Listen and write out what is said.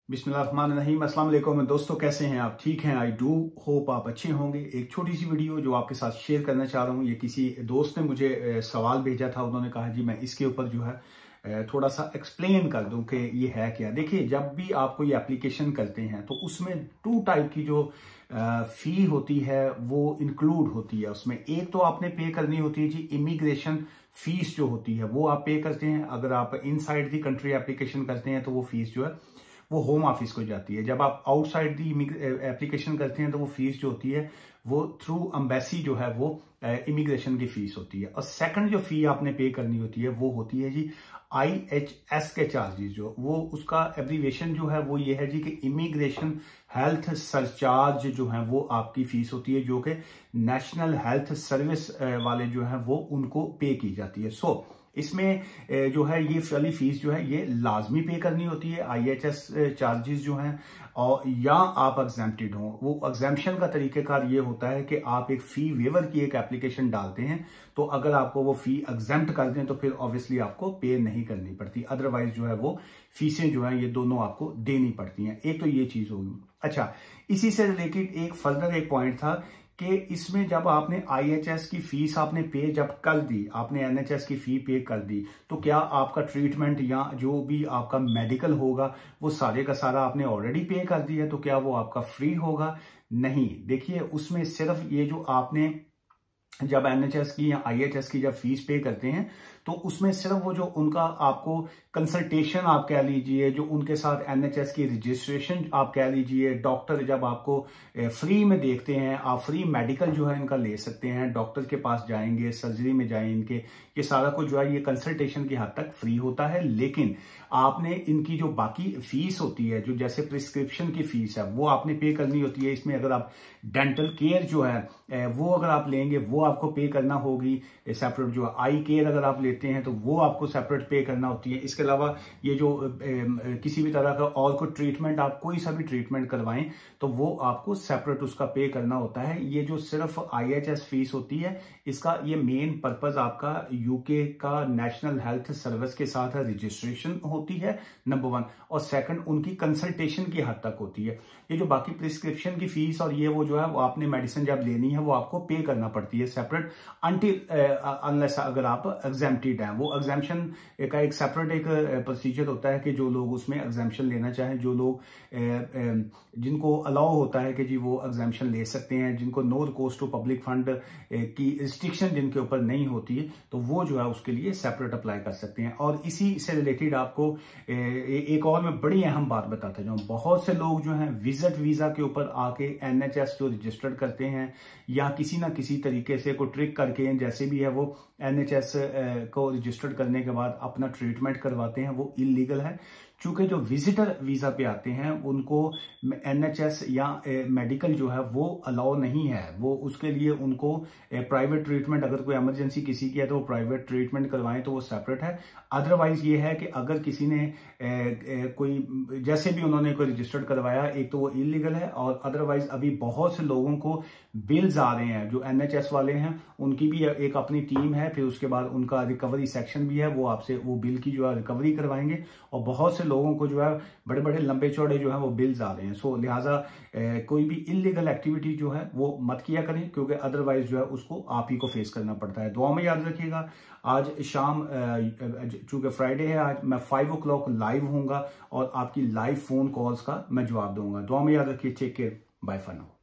बिस्मिल्लाहिर्रहमानिर्रहीम। अस्सलाम वालेकुम दोस्तों, कैसे हैं आप? ठीक हैं? आई डू होप आप अच्छे होंगे। एक छोटी सी वीडियो जो आपके साथ शेयर करना चाह रहा हूँ। ये किसी दोस्त ने मुझे सवाल भेजा था। उन्होंने कहा जी मैं इसके ऊपर जो है थोड़ा सा एक्सप्लेन कर दूं कि ये है क्या। देखिए, जब भी आप कोई एप्लीकेशन करते हैं तो उसमें टू टाइप की जो फी होती है वो इंक्लूड होती है। उसमें एक तो आपने पे करनी होती है जी इमिग्रेशन फीस जो होती है वो आप पे करते हैं। अगर आप इनसाइड दी कंट्री एप्लीकेशन करते हैं तो वो फीस जो है वो होम ऑफिस को जाती है। जब आप आउटसाइड दी एप्लीकेशन करते हैं तो वो फीस जो होती है वो थ्रू एम्बेसी जो है वो इमिग्रेशन की फीस होती है। और सेकंड जो फी आपने पे करनी होती है वो होती है जी IHS के चार्जेस। जो वो उसका एब्रीवेशन जो है वो ये है जी कि इमिग्रेशन हेल्थ सरचार्ज जो है वो आपकी फीस होती है, जो कि नेशनल हेल्थ सर्विस वाले जो है वो उनको पे की जाती है। सो इसमें जो है ये वाली फीस जो है ये लाजमी पे करनी होती है। IHS चार्जेस जो हैं, और या आप एग्जेम्प्टेड हो। वो एग्जेम्पशन का तरीकेकार ये होता है कि आप एक फी वेवर की एक एप्लीकेशन डालते हैं, तो अगर आपको वो फी एग्जेम्प्ट कर दें तो फिर ऑब्वियसली आपको पे नहीं करनी पड़ती। अदरवाइज जो है वो फीसें जो है ये दोनों आपको देनी पड़ती हैं। एक तो ये चीज होगी। अच्छा, इसी से रिलेटेड एक फर्दर एक पॉइंट था कि इसमें जब आपने IHS की फीस आपने पे जब कर दी, आपने NHS की फी पे कर दी, तो क्या आपका ट्रीटमेंट या जो भी आपका मेडिकल होगा वो सारे का सारा आपने ऑलरेडी पे कर दिया, तो क्या वो आपका फ्री होगा? नहीं। देखिए, उसमें सिर्फ ये जो आपने जब NHS की या IHS की जब फीस पे करते हैं तो उसमें सिर्फ वो जो उनका आपको कंसल्टेशन आप कह लीजिए, जो उनके साथ NHS की रजिस्ट्रेशन आप कह लीजिए, डॉक्टर जब आपको फ्री में देखते हैं, आप फ्री मेडिकल जो है इनका ले सकते हैं, डॉक्टर के पास जाएंगे, सर्जरी में जाएं इनके, ये सारा कुछ जो है ये कंसल्टेशन की हद तक फ्री होता है। लेकिन आपने इनकी जो बाकी फीस होती है, जो जैसे प्रिस्क्रिप्शन की फीस है वो आपने पे करनी होती है। इसमें अगर आप डेंटल केयर जो है वो अगर आप लेंगे वो आपको पे करना होगी सेपरेट। जो आई केयर अगर आप लेते हैं तो वो आपको सेपरेट पे करना होती है। इसके अलावा ये जो किसी भी तरह का और कोई ट्रीटमेंट, आप कोई सा भी ट्रीटमेंट करवाएं तो वो आपको सेपरेट उसका पे करना होता है। ये जो सिर्फ IHS फीस होती है, इसका ये मेन पर्पज आपका UK का नेशनल हेल्थ सर्विस के साथ रजिस्ट्रेशन होती है, नंबर 1, और सेकंड उनकी कंसल्टेशन की हद तक होती है। ये जो बाकी प्रिस्क्रिप्शन की फीस और ये वो जो है वो आपने मेडिसिन जब लेनी है वो आपको पे करना पड़ती है सेपरेट, अनटिल अनलेस अगर आप एग्जेम्प्टेड हैं। वो एग्जेम्पशन का एक सेपरेट एक प्रोसीजर होता है कि जो लोग उसमें एग्जेम्पशन लेना चाहें, जो लोग जिनको अलाउ होता है कि जी वो एग्जेम्पशन ले सकते हैं, जिनको no recourse to public fund की रिस्ट्रिक्शन जिनके ऊपर नहीं होती है, तो वो जो है उसके लिए सेपरेट अप्लाई कर सकते हैं। और इसी से रिलेटेड आपको एक और मैं बड़ी अहम बात बताता जाऊं। बहुत से लोग जो हैं विजिट वीजा के ऊपर आके NHS जो रजिस्टर्ड करते हैं या किसी ना किसी तरीके से कोई ट्रिक करके जैसे भी है वो NHS को रजिस्टर्ड करने के बाद अपना ट्रीटमेंट करवाते हैं, वो इलीगल है। चूंकि जो विजिटर वीजा पे आते हैं उनको NHS या मेडिकल जो है वो अलाउ नहीं है। वो उसके लिए उनको प्राइवेट ट्रीटमेंट, अगर कोई इमरजेंसी किसी की है तो वो प्राइवेट ट्रीटमेंट करवाएं तो वो सेपरेट है। अदरवाइज ये है कि अगर किसी ने कोई जैसे भी उन्होंने कोई रजिस्टर्ड करवाया, एक तो वो इलीगल है, और अदरवाइज अभी बहुत से लोगों को बिल्स आ रहे हैं जो NHS वाले हैं, उनकी भी एक अपनी टीम है, फिर उसके बाद उनका रिकवरी सेक्शन भी है, वो आपसे वो बिल की जो है रिकवरी करवाएंगे। और बहुत से लोगों को जो है बड़े बड़े लंबे चौड़े जो है वो बिल्स आ रहे हैं। सो लिहाजा कोई भी इलीगल एक्टिविटी जो है वो मत किया करें, क्योंकि अदरवाइज जो है उसको आप ही को फेस करना पड़ता है। दुआ में याद रखिएगा। आज शाम चूंकि फ्राइडे है, आज मैं 5 o'clock लाइव होऊंगा और आपकी लाइव फोन कॉल्स का मैं जवाब दूंगा। दुआ में याद रखिए। Take care, bye for now.